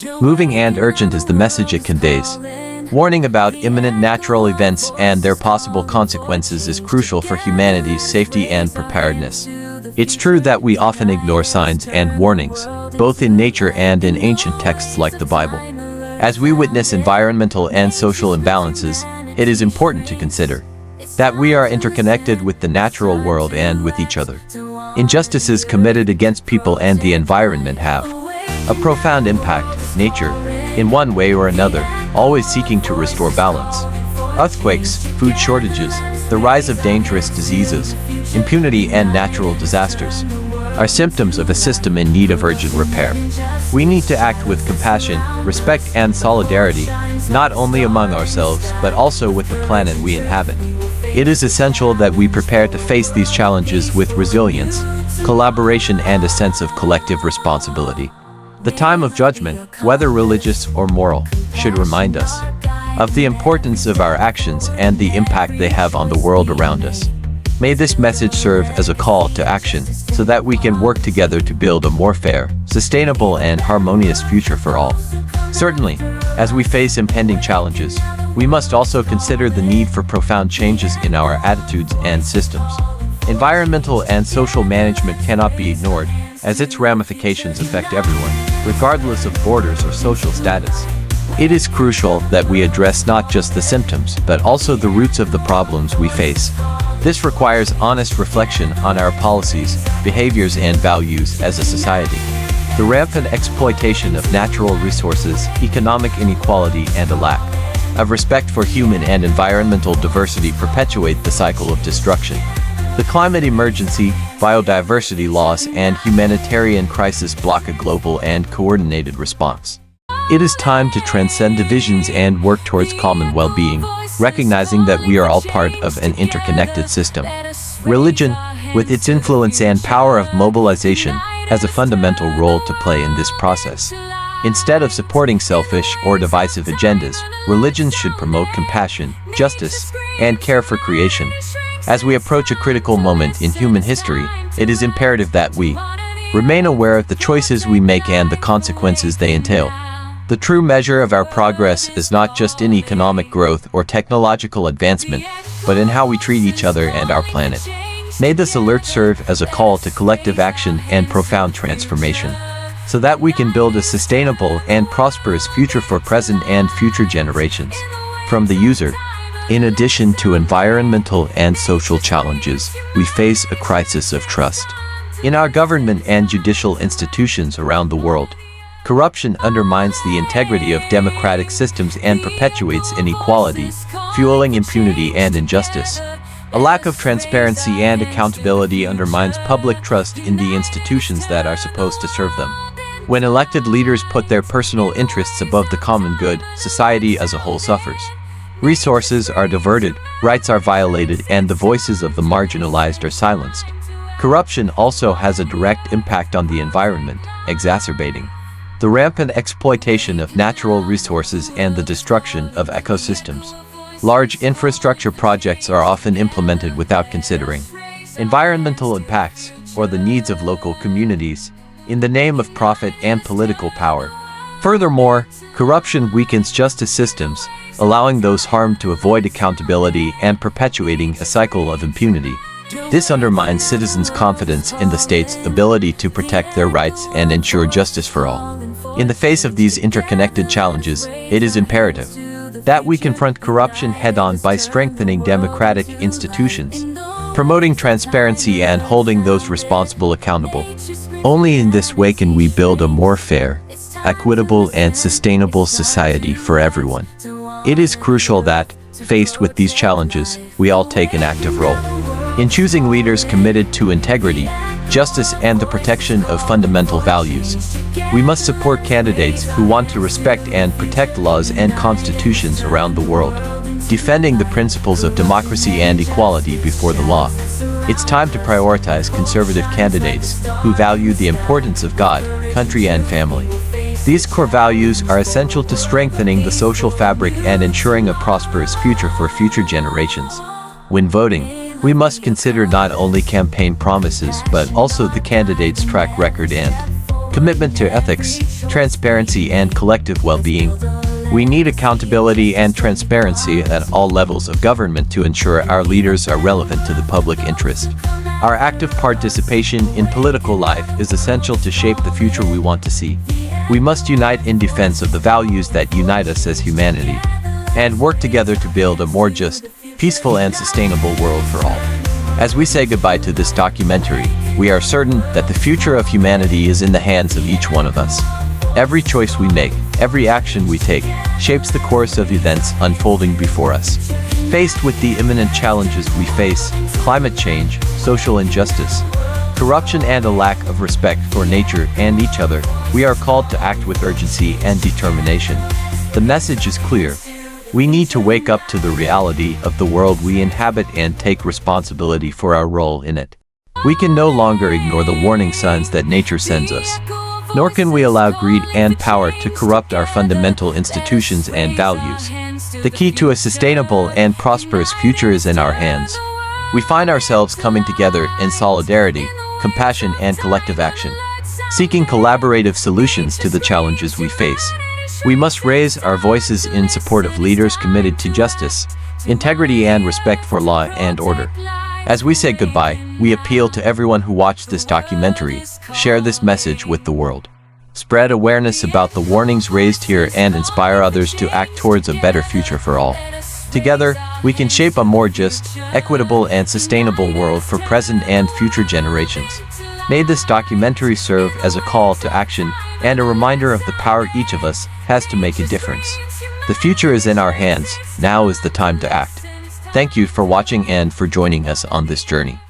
Moving and urgent is the message it conveys. Warning about imminent natural events and their possible consequences is crucial for humanity's safety and preparedness. It's true that we often ignore signs and warnings, both in nature and in ancient texts like the Bible. As we witness environmental and social imbalances, it is important to consider that we are interconnected with the natural world and with each other. Injustices committed against people and the environment have a profound impact. Nature, in one way or another, always seeking to restore balance. Earthquakes, food shortages, the rise of dangerous diseases, impunity and natural disasters are symptoms of a system in need of urgent repair. We need to act with compassion, respect and solidarity, not only among ourselves but also with the planet we inhabit. It is essential that we prepare to face these challenges with resilience, collaboration and a sense of collective responsibility. The time of judgment, whether religious or moral, should remind us of the importance of our actions and the impact they have on the world around us. May this message serve as a call to action so that we can work together to build a more fair, sustainable and harmonious future for all. Certainly, as we face impending challenges, we must also consider the need for profound changes in our attitudes and systems. Environmental and social management cannot be ignored, as its ramifications affect everyone, regardless of borders or social status. It is crucial that we address not just the symptoms, but also the roots of the problems we face. This requires honest reflection on our policies, behaviors and values as a society. The rampant exploitation of natural resources, economic inequality and a lack of respect for human and environmental diversity perpetuate the cycle of destruction. The climate emergency, biodiversity loss and humanitarian crisis block a global and coordinated response. It is time to transcend divisions and work towards common well-being, recognizing that we are all part of an interconnected system. Religion, with its influence and power of mobilization, has a fundamental role to play in this process. Instead of supporting selfish or divisive agendas, religions should promote compassion, justice, and care for creation. As we approach a critical moment in human history, it is imperative that we remain aware of the choices we make and the consequences they entail. The true measure of our progress is not just in economic growth or technological advancement, but in how we treat each other and our planet. May this alert serve as a call to collective action and profound transformation, so that we can build a sustainable and prosperous future for present and future generations. From the user, in addition to environmental and social challenges, we face a crisis of trust. In our government and judicial institutions around the world, corruption undermines the integrity of democratic systems and perpetuates inequality, fueling impunity and injustice. A lack of transparency and accountability undermines public trust in the institutions that are supposed to serve them. When elected leaders put their personal interests above the common good, society as a whole suffers. Resources are diverted, rights are violated, and the voices of the marginalized are silenced. Corruption also has a direct impact on the environment, exacerbating the rampant exploitation of natural resources and the destruction of ecosystems. Large infrastructure projects are often implemented without considering environmental impacts or the needs of local communities, in the name of profit and political power. Furthermore, corruption weakens justice systems, allowing those harmed to avoid accountability and perpetuating a cycle of impunity. This undermines citizens' confidence in the state's ability to protect their rights and ensure justice for all. In the face of these interconnected challenges, it is imperative that we confront corruption head-on by strengthening democratic institutions, promoting transparency and holding those responsible accountable. Only in this way can we build a more fair, equitable and sustainable society for everyone. It is crucial that, faced with these challenges, we all take an active role in choosing leaders committed to integrity, justice and the protection of fundamental values. We must support candidates who want to respect and protect laws and constitutions around the world, defending the principles of democracy and equality before the law. It's time to prioritize conservative candidates who value the importance of God, country and family. These core values are essential to strengthening the social fabric and ensuring a prosperous future for future generations. When voting, we must consider not only campaign promises but also the candidate's track record and commitment to ethics, transparency, and collective well-being. We need accountability and transparency at all levels of government to ensure our leaders are relevant to the public interest. Our active participation in political life is essential to shape the future we want to see. We must unite in defense of the values that unite us as humanity, and work together to build a more just, peaceful, and sustainable world for all. As we say goodbye to this documentary, we are certain that the future of humanity is in the hands of each one of us. Every choice we make, every action we take, shapes the course of events unfolding before us. Faced with the imminent challenges we face, climate change, social injustice, corruption, and a lack of respect for nature and each other, we are called to act with urgency and determination. The message is clear. We need to wake up to the reality of the world we inhabit and take responsibility for our role in it. We can no longer ignore the warning signs that nature sends us. Nor can we allow greed and power to corrupt our fundamental institutions and values. The key to a sustainable and prosperous future is in our hands. We find ourselves coming together in solidarity, compassion, and collective action, seeking collaborative solutions to the challenges we face. We must raise our voices in support of leaders committed to justice, integrity, and respect for law and order. As we say goodbye, we appeal to everyone who watched this documentary: share this message with the world. Spread awareness about the warnings raised here and inspire others to act towards a better future for all. Together, we can shape a more just, equitable, and sustainable world for present and future generations. May this documentary serve as a call to action and a reminder of the power each of us has to make a difference. The future is in our hands. Now is the time to act. Thank you for watching and for joining us on this journey.